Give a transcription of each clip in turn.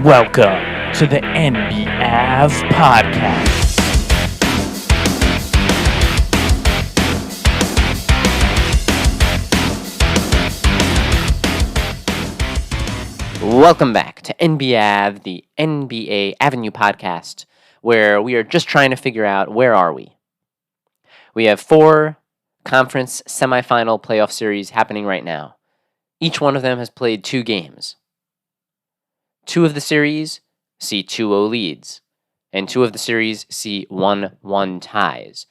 Welcome to the NBAV podcast. Welcome back to NBAV, the NBA Avenue podcast, where we are just trying to figure out where are we. We have 4 conference semifinal playoff series happening right now. Each one of them has played 2 games. 2 of the series see 2-0 leads, and 2 of the series see 1-1 ties.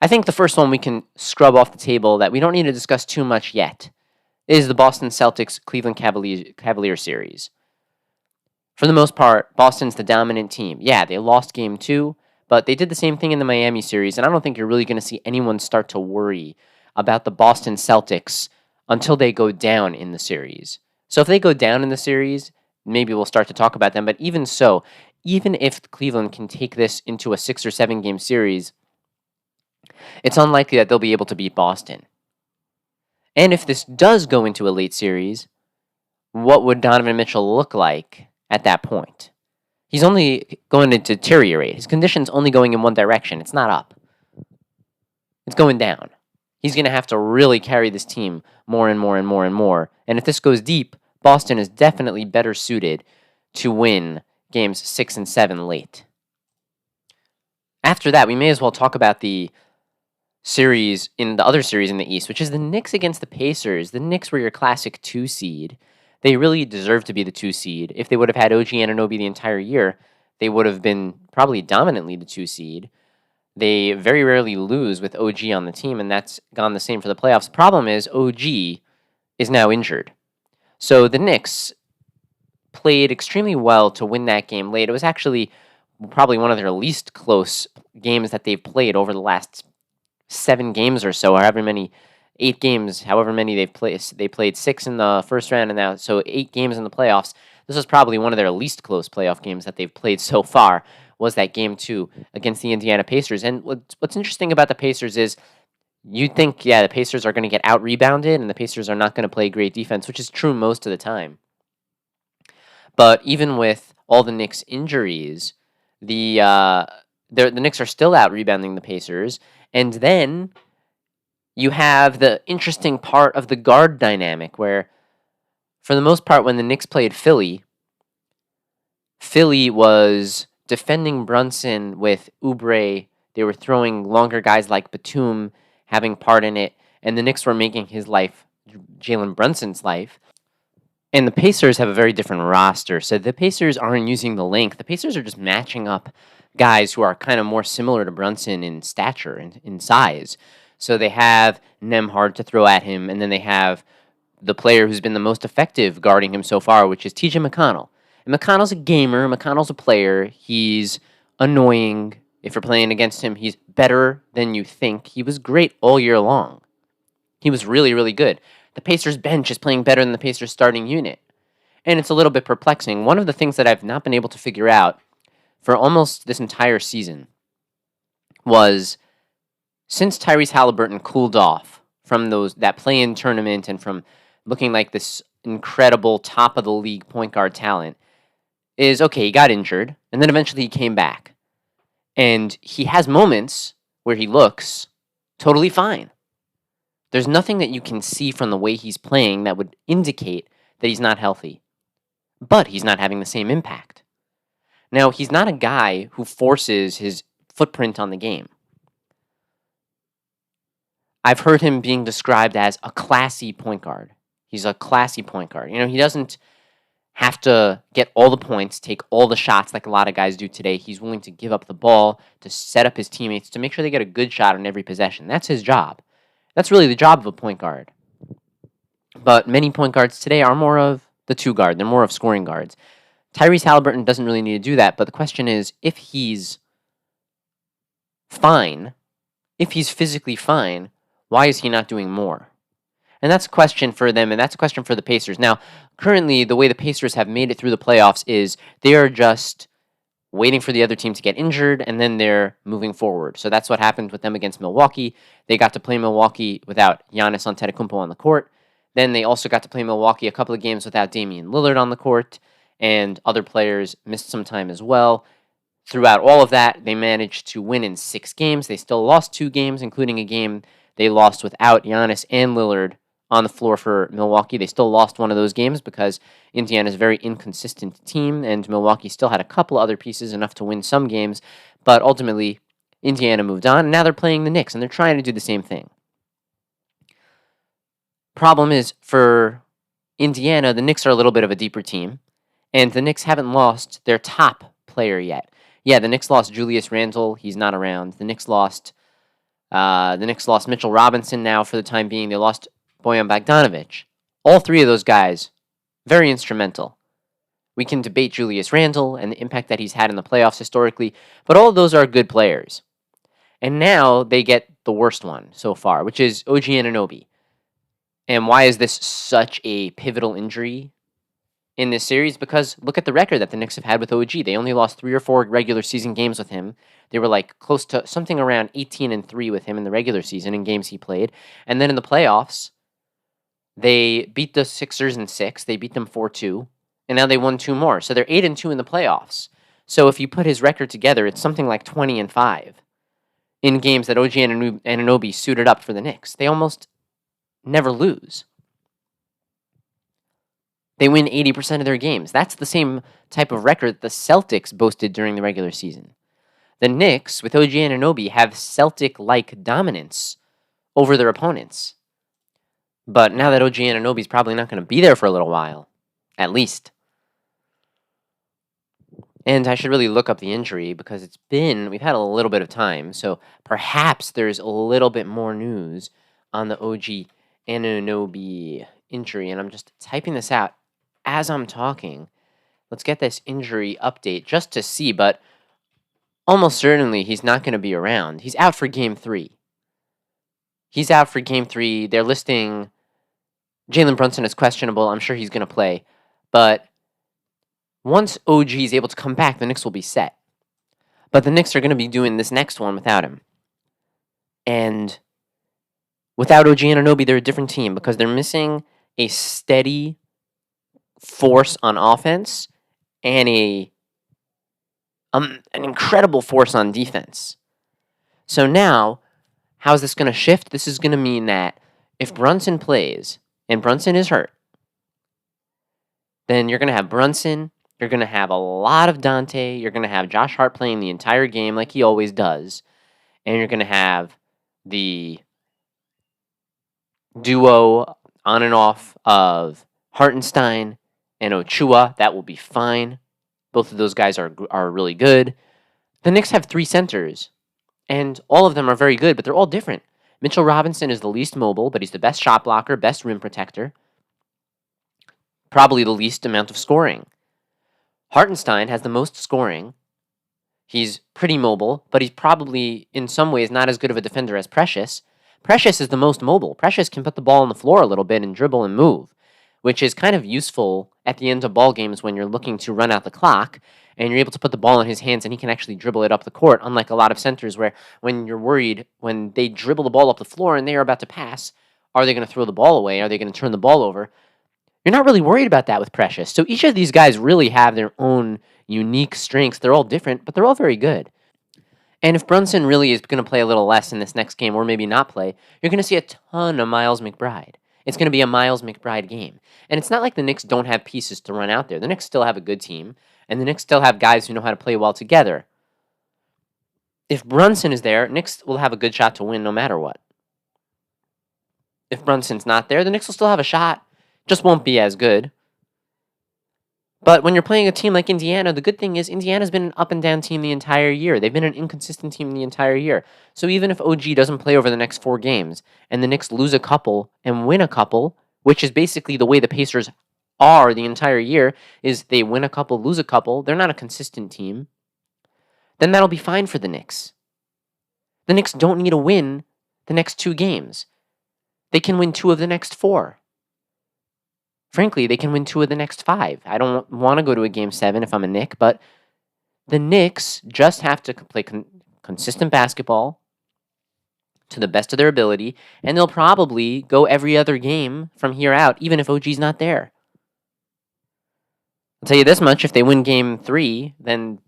I think the first one we can scrub off the table that we don't need to discuss too much yet is the Boston Celtics Cleveland Cavaliers series. For the most part, Boston's the dominant team. Yeah, they lost game 2, but they did the same thing in the Miami series, and I don't think you're really going to see anyone start to worry about the Boston Celtics until they go down in the series. So if they go down in the series, maybe we'll start to talk about them, but even so, even if Cleveland can take this into a 6 or 7 game series, it's unlikely that they'll be able to beat Boston. And if this does go into a late series, what would Donovan Mitchell look like at that point? He's only going to deteriorate. His condition's only going in one direction. It's not up. It's going down. He's going to have to really carry this team more and more and more and more. And if this goes deep, Boston is definitely better suited to win games 6 and 7 late. After that, we may as well talk about the series in the other series in the East, which is the Knicks against the Pacers. The Knicks were your classic 2 seed. They really deserve to be the 2 seed. If they would have had OG Anunoby the entire year, they would have been probably dominantly the 2 seed. They very rarely lose with OG on the team, and that's gone the same for the playoffs. The problem is OG is now injured. So the Knicks played extremely well to win that game late. It was actually probably one of their least close games that they've played over the last 7 games or so, however many, 8 games, however many they've played. They played 6 in the first round, and now so 8 games in the playoffs. This was probably one of their least close playoff games that they've played so far, was that game 2 against the Indiana Pacers. And what's interesting about the Pacers is you'd think, the Pacers are going to get out-rebounded, and the Pacers are not going to play great defense, which is true most of the time. But even with all the Knicks' injuries, the Knicks are still out-rebounding the Pacers. And then you have the interesting part of the guard dynamic, where for the most part, when the Knicks played Philly was defending Brunson with Oubre. They were throwing longer guys like Batum, having part in it, and the Knicks were making his life, Jalen Brunson's life. And the Pacers have a very different roster, so the Pacers aren't using the length. The Pacers are just matching up guys who are kind of more similar to Brunson in stature and in size. So they have Nembhard to throw at him, and then they have the player who's been the most effective guarding him so far, which is TJ McConnell. And McConnell's a gamer. McConnell's a player. He's annoying. If you're playing against him, he's better than you think. He was great all year long. He was really, really good. The Pacers bench is playing better than the Pacers starting unit. And it's a little bit perplexing. One of the things that I've not been able to figure out for almost this entire season was, since Tyrese Halliburton cooled off from that play-in tournament and from looking like this incredible top-of-the-league point guard talent, is, okay, he got injured, and then eventually he came back. And he has moments where he looks totally fine. There's nothing that you can see from the way he's playing that would indicate that he's not healthy. But he's not having the same impact. Now, he's not a guy who forces his footprint on the game. I've heard him being described as a classy point guard. He's a classy point guard. He doesn't have to get all the points, take all the shots like a lot of guys do today. He's willing to give up the ball, to set up his teammates, to make sure they get a good shot on every possession. That's his job. That's really the job of a point guard. But many point guards today are more of the 2 guard. They're more of scoring guards. Tyrese Halliburton doesn't really need to do that, but the question is, if he's fine, if he's physically fine, why is he not doing more? And that's a question for them, and that's a question for the Pacers. Now, currently, the way the Pacers have made it through the playoffs is they are just waiting for the other team to get injured, and then they're moving forward. So that's what happened with them against Milwaukee. They got to play Milwaukee without Giannis Antetokounmpo on the court. Then they also got to play Milwaukee a couple of games without Damian Lillard on the court. and other players missed some time as well. Throughout all of that, they managed to win in 6 games. They still lost 2 games, including a game they lost without Giannis and Lillard on the floor for Milwaukee. They still lost one of those games because Indiana's a very inconsistent team, and Milwaukee still had a couple other pieces, enough to win some games. But ultimately, Indiana moved on, and now they're playing the Knicks, and they're trying to do the same thing. Problem is, for Indiana, the Knicks are a little bit of a deeper team, and the Knicks haven't lost their top player yet. Yeah, the Knicks lost Julius Randle. He's not around. The Knicks lost Mitchell Robinson now for the time being. They lost Bojan Bogdanovic. All 3 of those guys, very instrumental. We can debate Julius Randle and the impact that he's had in the playoffs historically, but all of those are good players. And now they get the worst one so far, which is OG Anunoby. And why is this such a pivotal injury in this series? Because look at the record that the Knicks have had with OG. They only lost 3 or 4 regular season games with him. They were like close to something around 18-3 with him in the regular season in games he played. And then in the playoffs, they beat the Sixers in 6. They beat them 4-2. And now they won 2 more. So they're 8-2 in the playoffs. So if you put his record together, it's something like 20-5 in games that OG Anunoby suited up for the Knicks. They almost never lose. They win 80% of their games. That's the same type of record the Celtics boasted during the regular season. The Knicks, with OG Anunoby, have Celtic-like dominance over their opponents. But now that OG Anunoby's probably not going to be there for a little while, at least. And I should really look up the injury because we've had a little bit of time, so perhaps there's a little bit more news on the OG Anunoby injury, and I'm just typing this out as I'm talking. Let's get this injury update just to see, but almost certainly he's not going to be around. He's out for Game 3. They're listing Jalen Brunson as questionable. I'm sure he's going to play, but once OG is able to come back, the Knicks will be set. But the Knicks are going to be doing this next one without him. And without OG Anunoby, they're a different team because they're missing a steady force on offense and an incredible force on defense. So now, how's this going to shift? This is going to mean that if Brunson plays, and Brunson is hurt, then you're going to have Brunson, you're going to have a lot of Dante, you're going to have Josh Hart playing the entire game like he always does, and you're going to have the duo on and off of Hartenstein and Ochoa. That will be fine. Both of those guys are really good. The Knicks have 3 centers, and all of them are very good, but they're all different. Mitchell Robinson is the least mobile, but he's the best shot blocker, best rim protector. Probably the least amount of scoring. Hartenstein has the most scoring. He's pretty mobile, but he's probably, in some ways, not as good of a defender as Precious. Precious is the most mobile. Precious can put the ball on the floor a little bit and dribble and move, which is kind of useful at the end of ball games when you're looking to run out the clock, and you're able to put the ball in his hands and he can actually dribble it up the court, unlike a lot of centers where when you're worried, when they dribble the ball up the floor and they are about to pass, are they going to throw the ball away? Are they going to turn the ball over? You're not really worried about that with Precious. So each of these guys really have their own unique strengths. They're all different, but they're all very good. And if Brunson really is going to play a little less in this next game, or maybe not play, you're going to see a ton of Miles McBride. It's going to be a Miles McBride game. And it's not like the Knicks don't have pieces to run out there. The Knicks still have a good team, and the Knicks still have guys who know how to play well together. If Brunson is there, Knicks will have a good shot to win no matter what. If Brunson's not there, the Knicks will still have a shot. Just won't be as good. But when you're playing a team like Indiana, the good thing is Indiana's been an up-and-down team the entire year. They've been an inconsistent team the entire year. So even if OG doesn't play over the next 4 games, and the Knicks lose a couple and win a couple, which is basically the way the Pacers are the entire year, is they win a couple, lose a couple, they're not a consistent team, then that'll be fine for the Knicks. The Knicks don't need to win the next 2 games. They can win 2 of the next 4. Frankly, they can win 2 of the next 5. I don't want to go to a Game 7 if I'm a Knick, but the Knicks just have to play consistent basketball to the best of their ability, and they'll probably go every other game from here out, even if OG's not there. I'll tell you this much, if they win game 3, then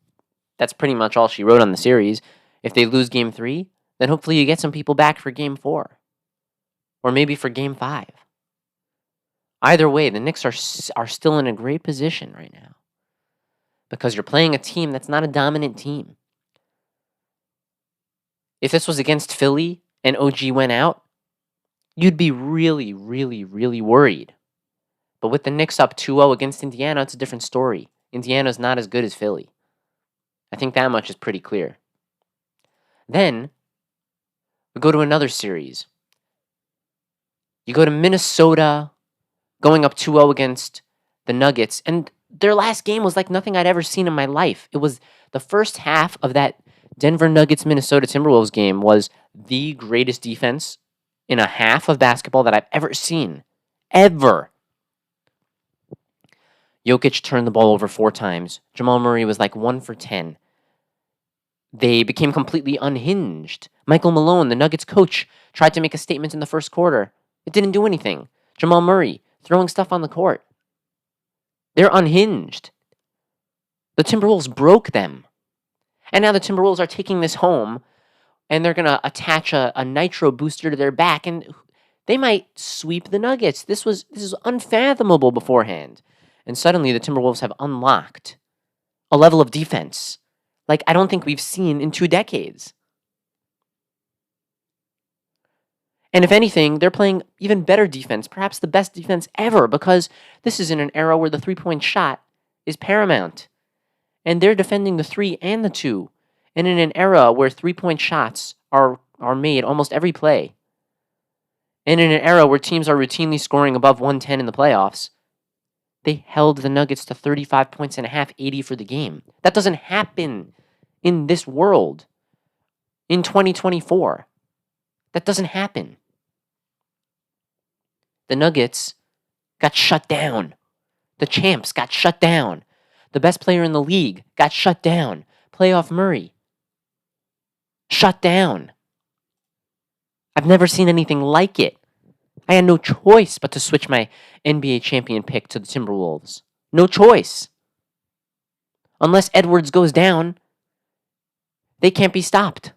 that's pretty much all she wrote on the series. If they lose game 3, then hopefully you get some people back for game 4. Or maybe for game 5. Either way, the Knicks are still in a great position right now. Because you're playing a team that's not a dominant team. If this was against Philly and OG went out, you'd be really, really, really worried. But with the Knicks up 2-0 against Indiana, it's a different story. Indiana's not as good as Philly. I think that much is pretty clear. Then, we go to another series. You go to Minnesota, going up 2-0 against the Nuggets, and their last game was like nothing I'd ever seen in my life. It was the first half of that Denver Nuggets-Minnesota Timberwolves game was the greatest defense in a half of basketball that I've ever seen. Ever. Jokic turned the ball over 4 times. Jamal Murray was like 1 for 10. They became completely unhinged. Michael Malone, the Nuggets coach, tried to make a statement in the first quarter. It didn't do anything. Jamal Murray throwing stuff on the court. They're unhinged. The Timberwolves broke them. And now the Timberwolves are taking this home, and they're going to attach a nitro booster to their back, and they might sweep the Nuggets. This is unfathomable beforehand. And suddenly the Timberwolves have unlocked a level of defense like I don't think we've seen in 2 decades. And if anything, they're playing even better defense, perhaps the best defense ever, because this is in an era where the 3-point shot is paramount. And they're defending the 3 and the 2. And in an era where 3-point shots are made almost every play. And in an era where teams are routinely scoring above 110 in the playoffs, they held the Nuggets to 35 points and a half, 80 for the game. That doesn't happen in this world in 2024. That doesn't happen. The Nuggets got shut down. The champs got shut down. The best player in the league got shut down. Playoff Murray. Shut down. I've never seen anything like it. I had no choice but to switch my NBA champion pick to the Timberwolves. No choice. Unless Edwards goes down, they can't be stopped.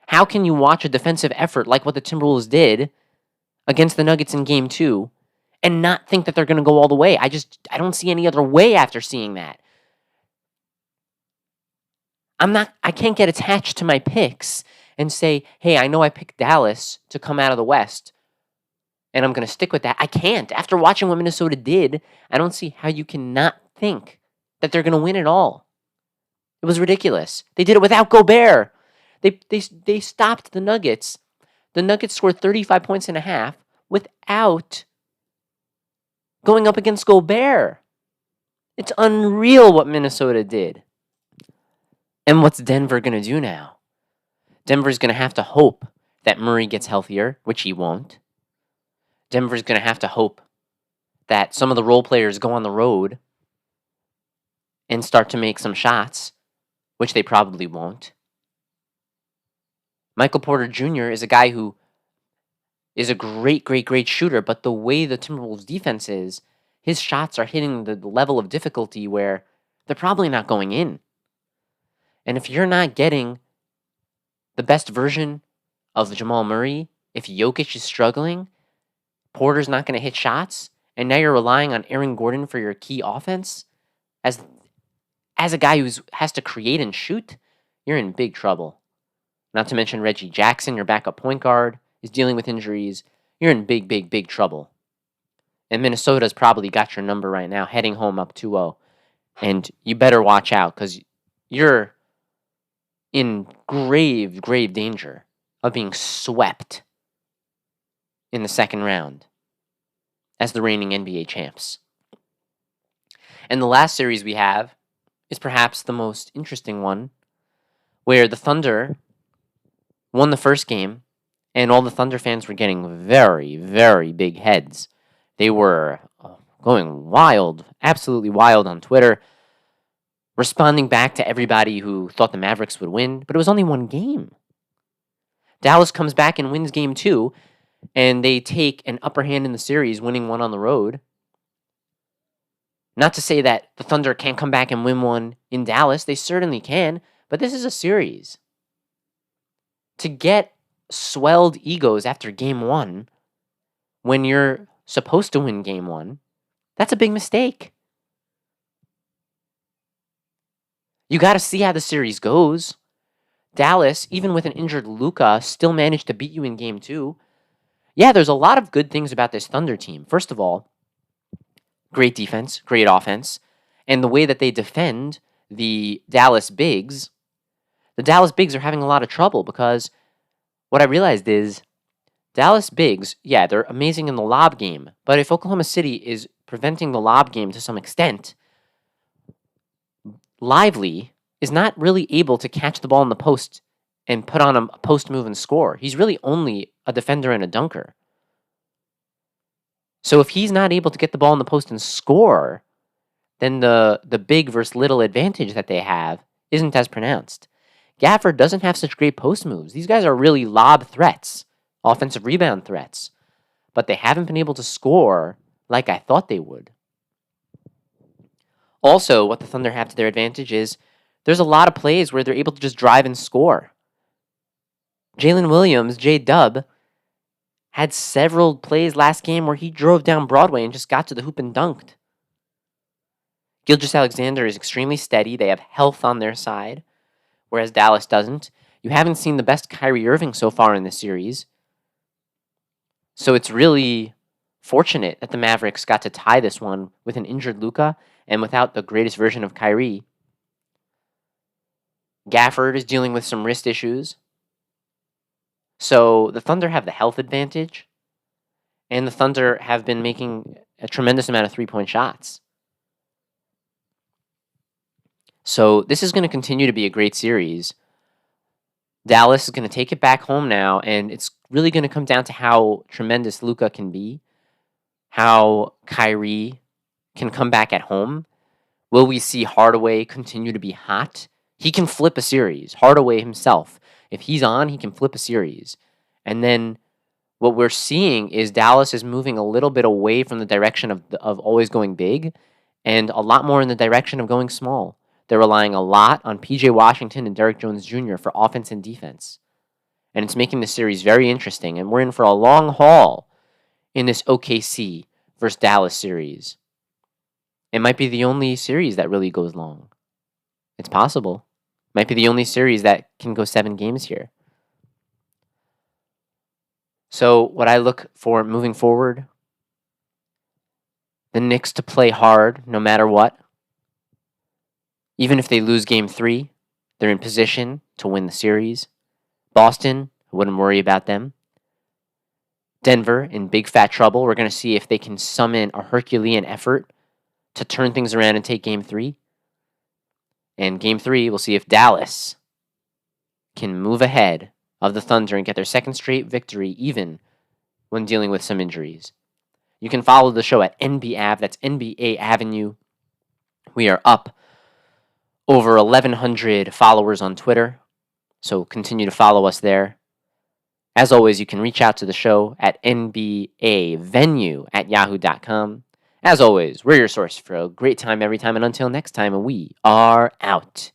How can you watch a defensive effort like what the Timberwolves did against the Nuggets in Game 2 and not think that they're going to go all the way? I don't see any other way after seeing that. I can't get attached to my picks and say, hey, I know I picked Dallas to come out of the West, and I'm going to stick with that. I can't. After watching what Minnesota did, I don't see how you cannot think that they're going to win it all. It was ridiculous. They did it without Gobert. They stopped the Nuggets. The Nuggets scored 35 points and a half without going up against Gobert. It's unreal what Minnesota did. And what's Denver going to do now? Denver's going to have to hope that Murray gets healthier, which he won't. Denver's going to have to hope that some of the role players go on the road and start to make some shots, which they probably won't. Michael Porter Jr. is a guy who is a great, great, great shooter, but the way the Timberwolves defense is, his shots are hitting the level of difficulty where they're probably not going in. And if you're not getting the best version of Jamal Murray, if Jokic is struggling, Porter's not going to hit shots, and now you're relying on Aaron Gordon for your key offense, as a guy who has to create and shoot, you're in big trouble. Not to mention Reggie Jackson, your backup point guard, is dealing with injuries. You're in big, big, big trouble. And Minnesota's probably got your number right now, heading home up 2-0. And you better watch out, because you're in grave, grave danger of being swept in the second round as the reigning NBA champs. And the last series we have is perhaps the most interesting one, where the Thunder won the first game, and all the Thunder fans were getting very, very big heads. They were going wild, absolutely wild on Twitter, responding back to everybody who thought the Mavericks would win, but it was only one game. Dallas comes back and wins game 2, and they take an upper hand in the series, winning one on the road. Not to say that the Thunder can't come back and win one in Dallas. They certainly can, but this is a series. To get swelled egos after game one when you're supposed to win game one, that's a big mistake. You got to see how the series goes. Dallas, even with an injured Luka, still managed to beat you in game two. Yeah, there's a lot of good things about this Thunder team. First of all, great defense, great offense, and the way that they defend the Dallas Bigs are having a lot of trouble because what I realized is Dallas Bigs, yeah, they're amazing in the lob game, but if Oklahoma City is preventing the lob game to some extent, Lively is not really able to catch the ball in the post and put on a post move and score. He's really only a defender and a dunker. So if he's not able to get the ball in the post and score, then the big versus little advantage that they have isn't as pronounced. Gafford doesn't have such great post moves. These guys are really lob threats, offensive rebound threats, but they haven't been able to score like I thought they would. Also, what the Thunder have to their advantage is there's a lot of plays where they're able to just drive and score. Jalen Williams, J-Dub, had several plays last game where he drove down Broadway and just got to the hoop and dunked. Gilgeous-Alexander is extremely steady. They have health on their side, whereas Dallas doesn't. You haven't seen the best Kyrie Irving so far in this series. So it's really fortunate that the Mavericks got to tie this one with an injured Luka and without the greatest version of Kyrie. Gafford is dealing with some wrist issues. So the Thunder have the health advantage, and the Thunder have been making a tremendous amount of three-point shots. So this is going to continue to be a great series. Dallas is going to take it back home now, and it's really going to come down to how tremendous Luka can be, how Kyrie can come back at home. Will we see Hardaway continue to be hot? He can flip a series. Hardaway himself, if he's on, he can flip a series. And then what we're seeing is Dallas is moving a little bit away from the direction of always going big and a lot more in the direction of going small. They're relying a lot on P.J. Washington and Derrick Jones Jr. for offense and defense. And it's making the series very interesting. And we're in for a long haul in this OKC versus Dallas series. It might be the only series that really goes long. It's possible. Might be the only series that can go 7 games here. So what I look for moving forward, the Knicks to play hard no matter what. Even if they lose game 3, they're in position to win the series. Boston, I wouldn't worry about them. Denver in big fat trouble. We're going to see if they can summon a Herculean effort to turn things around and take game 3. And game 3, we'll see if Dallas can move ahead of the Thunder and get their second straight victory, even when dealing with some injuries. You can follow the show at NBAV. That's NBA Avenue. We are up over 1,100 followers on Twitter, so continue to follow us there. As always, you can reach out to the show at nbavenue@yahoo.com. As always, we're your source for a great time every time, and until next time, we are out.